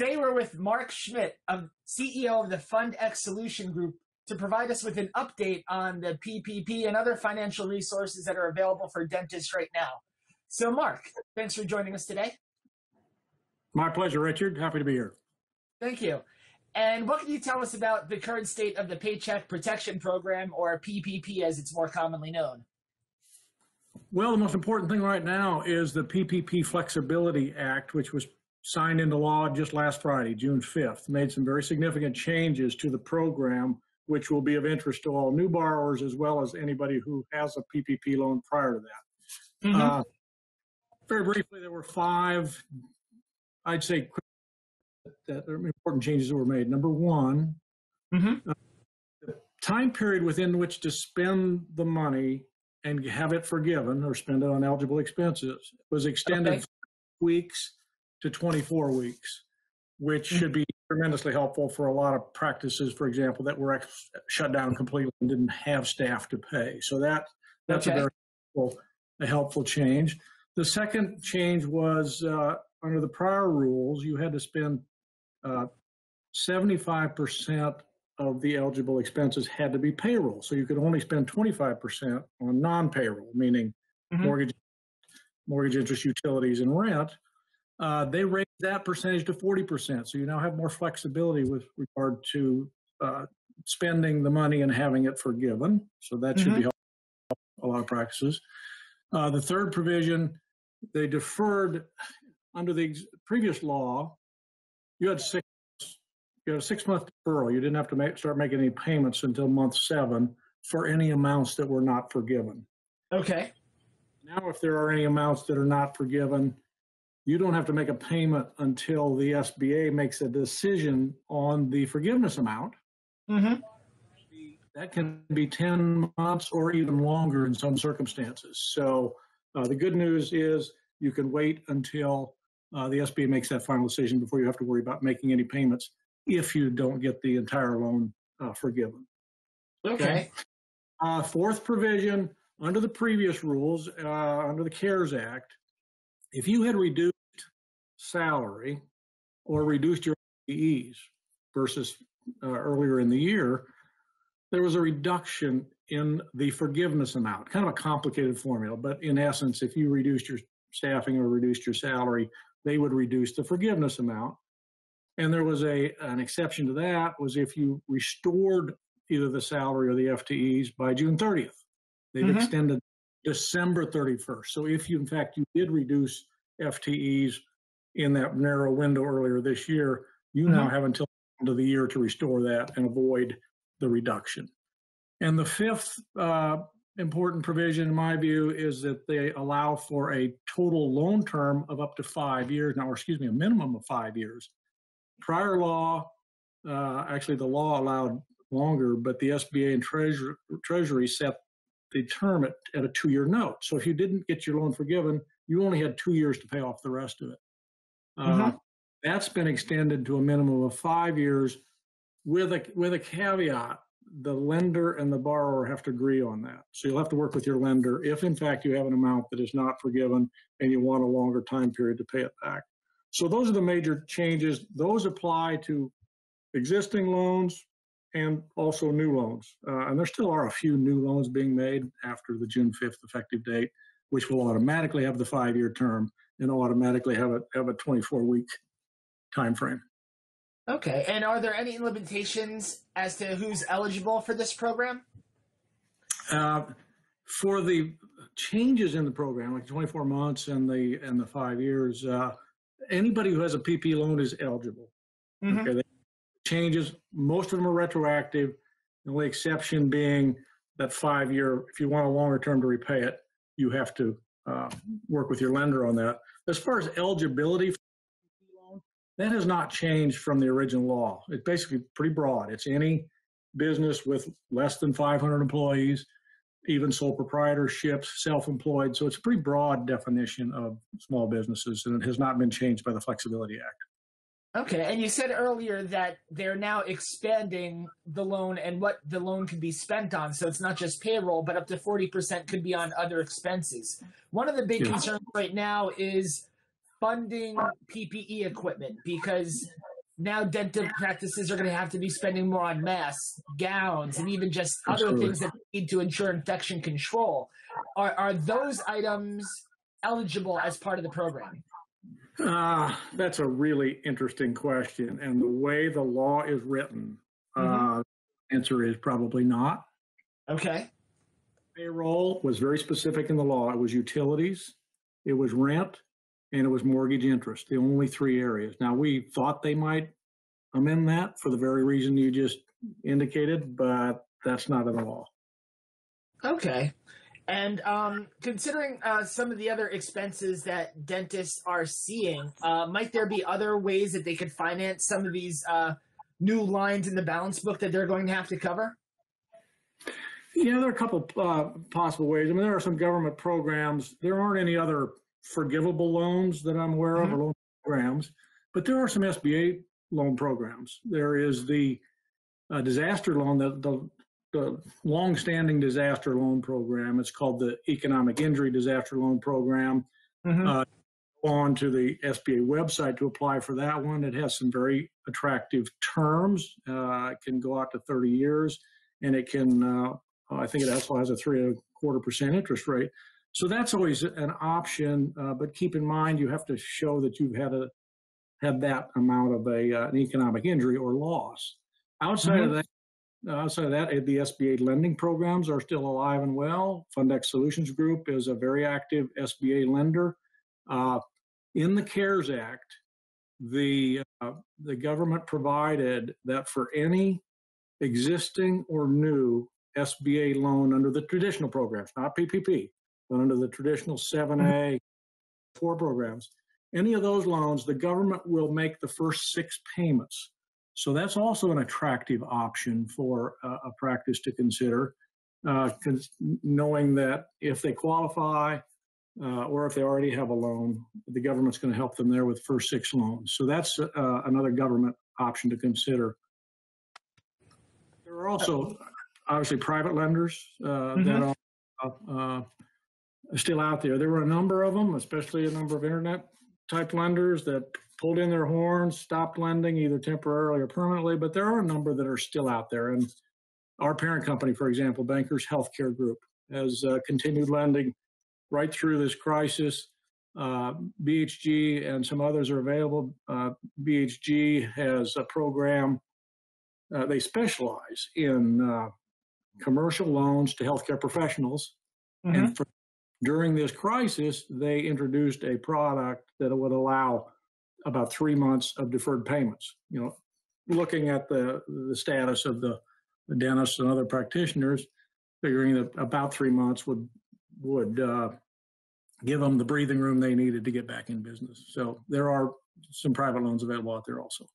Today we're with Mark Schmidt, CEO of the Fund X Solution Group, to provide us with an update on the PPP and other financial resources that are available for dentists right now. So Mark, thanks for joining us today. My pleasure, Richard. Happy to be here. Thank you. And what can you tell us about the current state of the Paycheck Protection Program, or PPP as it's more commonly known? Well, the most important thing right now is the PPP Flexibility Act, which was signed into law just last Friday, June 5th, made some very significant changes to the program, which will be of interest to all new borrowers as well as anybody who has a PPP loan prior to that. Mm-hmm. Very briefly, there were five, I'd say, that are important changes that were made. Number one, the time period within which to spend the money and have it forgiven or spend it on eligible expenses was extended 5 weeks to 24 weeks, which should be tremendously helpful for a lot of practices, for example, that were shut down completely and didn't have staff to pay. So that's a very helpful change. The second change was under the prior rules, you had to spend 75% of the eligible expenses had to be payroll. So you could only spend 25% on non-payroll, meaning mortgage interest, utilities, and rent. They raised that percentage to 40%. So you now have more flexibility with regard to spending the money and having it forgiven. So that should be helpful for a lot of practices. The third provision, they deferred under the previous law. You had a 6-month deferral. You didn't have to start making any payments until month 7 for any amounts that were not forgiven. Okay. Now, if there are any amounts that are not forgiven, you don't have to make a payment until the SBA makes a decision on the forgiveness amount. That can be 10 months or even longer in some circumstances. So the good news is you can wait until the SBA makes that final decision before you have to worry about making any payments if you don't get the entire loan forgiven. Okay. Fourth provision, under the previous rules, under the CARES Act, if you had reduced salary or reduced your FTEs versus earlier in the year, there was a reduction in the forgiveness amount, kind of a complicated formula, but in essence, if you reduced your staffing or reduced your salary, they would reduce the forgiveness amount. And there was an exception to that was if you restored either the salary or the FTEs by June 30th. They've extended December 31st. So if you, in fact, you did reduce FTEs in that narrow window earlier this year, you now have until the end of the year to restore that and avoid the reduction. And the fifth important provision, in my view, is that they allow for a total loan term of up to 5 years. Now, or excuse me, a minimum of 5 years. Prior law, actually the law allowed longer, but the SBA and Treasury set the term at a 2-year note. So if you didn't get your loan forgiven, you only had 2 years to pay off the rest of it. That's been extended to a minimum of 5 years with a caveat. The lender and the borrower have to agree on that. So you'll have to work with your lender if, in fact, you have an amount that is not forgiven and you want a longer time period to pay it back. So those are the major changes. Those apply to existing loans and also new loans. And there still are a few new loans being made after the June 5th effective date, which will automatically have the 5-year term and automatically have a 24-week time frame. Okay. And are there any limitations as to who's eligible for this program? For the changes in the program, like 24 months and the 5 years, anybody who has a PP loan is eligible. Okay. The changes, most of them are retroactive. The only exception being that 5-year, if you want a longer term to repay it, you have to work with your lender on that. As far as eligibility for a PP loan, that has not changed from the original law. It's basically pretty broad. It's any business with less than 500 employees, even sole proprietorships, self-employed. So it's a pretty broad definition of small businesses, and it has not been changed by the Flexibility Act. Okay, and you said earlier that they're now expanding the loan and what the loan can be spent on. So it's not just payroll, but up to 40% could be on other expenses. One of the big concerns right now is funding PPE equipment, because now dental practices are going to have to be spending more on masks, gowns, and even just other Absolutely. things that need to ensure infection control. Are those items eligible as part of the program? That's a really interesting question. And the way the law is written, answer is probably not. Okay. Payroll was very specific in the law. It was utilities, it was rent, and it was mortgage interest, the only three areas. Now, we thought they might amend that for the very reason you just indicated, but that's not in the law. Okay. And considering some of the other expenses that dentists are seeing, might there be other ways that they could finance some of these new lines in the balance book that they're going to have to cover? Yeah, there are a couple possible ways. I mean, there are some government programs. There aren't any other forgivable loans that I'm aware of or loan programs, but there are some SBA loan programs. There is the disaster loan, the long-standing disaster loan program. It's called the Economic Injury Disaster Loan Program. On to the SBA website to apply for that one. It has some very attractive terms. It can go out to 30 years, and it can, I think it also has a 3.25% interest rate. So that's always an option, but keep in mind you have to show that you've had that amount of an economic injury or loss. Outside of that, the SBA lending programs are still alive and well. FundX Solutions Group is a very active SBA lender. In the CARES Act, the government provided that for any existing or new SBA loan under the traditional programs, not PPP, but under the traditional 7A, 4 programs, any of those loans, the government will make the first 6 payments. So that's also an attractive option for a practice to consider, knowing that if they qualify or if they already have a loan, the government's going to help them there with the first 6 loans. So that's another government option to consider. There are also obviously private lenders that are still out there. There were a number of them, especially a number of internet type lenders that pulled in their horns, stopped lending either temporarily or permanently, but there are a number that are still out there. And our parent company, for example, Bankers Healthcare Group, has continued lending right through this crisis. BHG and some others are available. BHG has a program. They specialize in commercial loans to healthcare professionals. And during this crisis, they introduced a product that would allow about 3 months of deferred payments. You know, looking at the status of the dentists and other practitioners, figuring that about 3 months would give them the breathing room they needed to get back in business. So there are some private loans available out there also.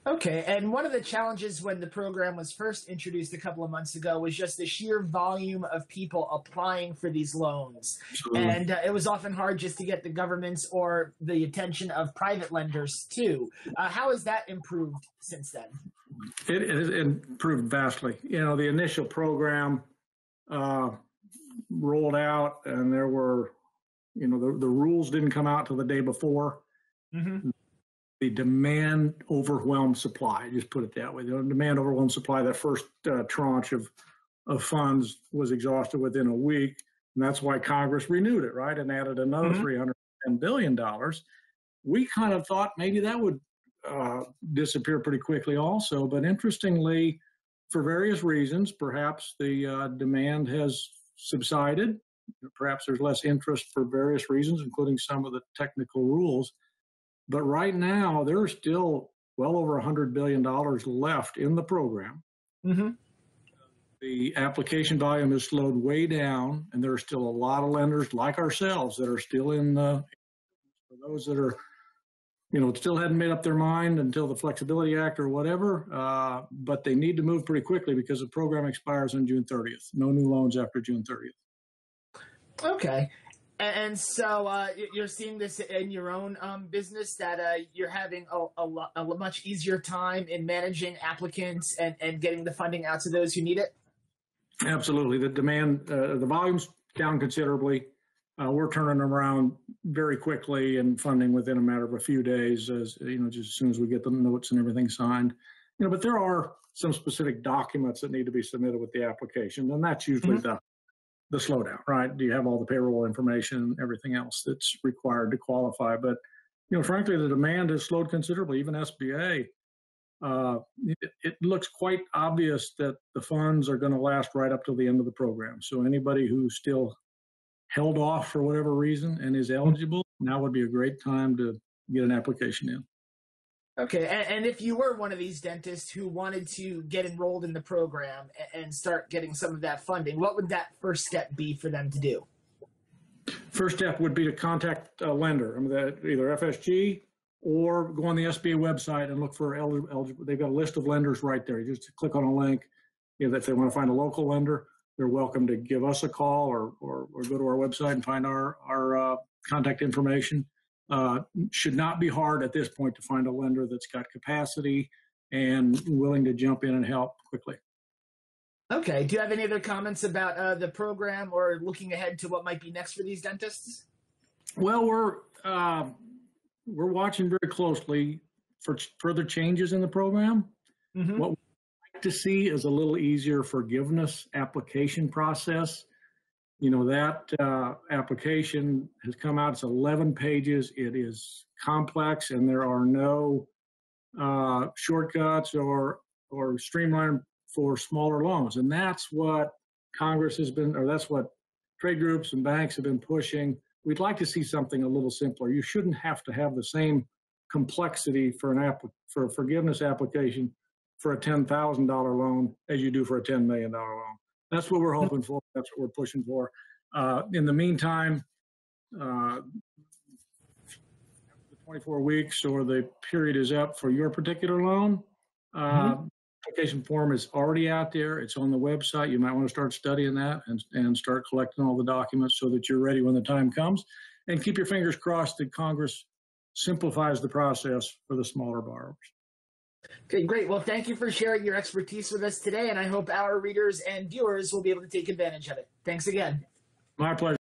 Okay, and one of the challenges when the program was first introduced a couple of months ago was just the sheer volume of people applying for these loans. Absolutely. And it was often hard just to get the government's or the attention of private lenders too. How has that improved since then? It has improved vastly. You know, the initial program rolled out and there were, you know, the rules didn't come out till the day before. The demand overwhelmed supply, just put it that way. The demand overwhelmed supply, that first tranche of funds was exhausted within a week. And that's why Congress renewed it, right? And added another $310 billion. We kind of thought maybe that would disappear pretty quickly also. But interestingly, for various reasons, perhaps the demand has subsided. Perhaps there's less interest for various reasons, including some of the technical rules. But right now, there are still well over $100 billion left in the program. The application volume has slowed way down, and there are still a lot of lenders like ourselves that are still in for those that are, you know, still hadn't made up their mind until the Flexibility Act or whatever, but they need to move pretty quickly because the program expires on June 30th. No new loans after June 30th. Okay. And so you're seeing this in your own business, that you're having a much easier time in managing applicants and getting the funding out to those who need it? Absolutely. The demand, the volume's down considerably. we're turning them around very quickly and funding within a matter of a few days, as you know, just as soon as we get the notes and everything signed. You know, but there are some specific documents that need to be submitted with the application, and that's usually the slowdown, right? Do you have all the payroll information, everything else that's required to qualify? But you know, frankly, the demand has slowed considerably. Even SBA, it looks quite obvious that the funds are going to last right up till the end of the program. So anybody who's still held off for whatever reason and is eligible, now would be a great time to get an application in. Okay, and if you were one of these dentists who wanted to get enrolled in the program and start getting some of that funding, what would that first step be for them to do? First step would be to contact a lender, either FSG or go on the SBA website and look for eligible. They've got a list of lenders right there. You just click on a link. You know, if they want to find a local lender, they're welcome to give us a call or go to our website and find our contact information. Should not be hard at this point to find a lender that's got capacity and willing to jump in and help quickly. Okay. Do you have any other comments about the program or looking ahead to what might be next for these dentists? Well, we're watching very closely for further changes in the program. What we'd like to see is a little easier forgiveness application process. You know, that application has come out. It's 11 pages. It is complex, and there are no shortcuts or streamline for smaller loans. And that's what Congress has been, or that's what trade groups and banks have been pushing. We'd like to see something a little simpler. You shouldn't have to have the same complexity for a forgiveness application for a $10,000 loan as you do for a $10 million loan. That's what we're hoping for. That's what we're pushing for. In the meantime, the 24 weeks or the period is up for your particular loan. Application form is already out there. It's on the website. You might want to start studying that and start collecting all the documents so that you're ready when the time comes. And keep your fingers crossed that Congress simplifies the process for the smaller borrowers. Okay, great. Well, thank you for sharing your expertise with us today, and I hope our readers and viewers will be able to take advantage of it. Thanks again. My pleasure.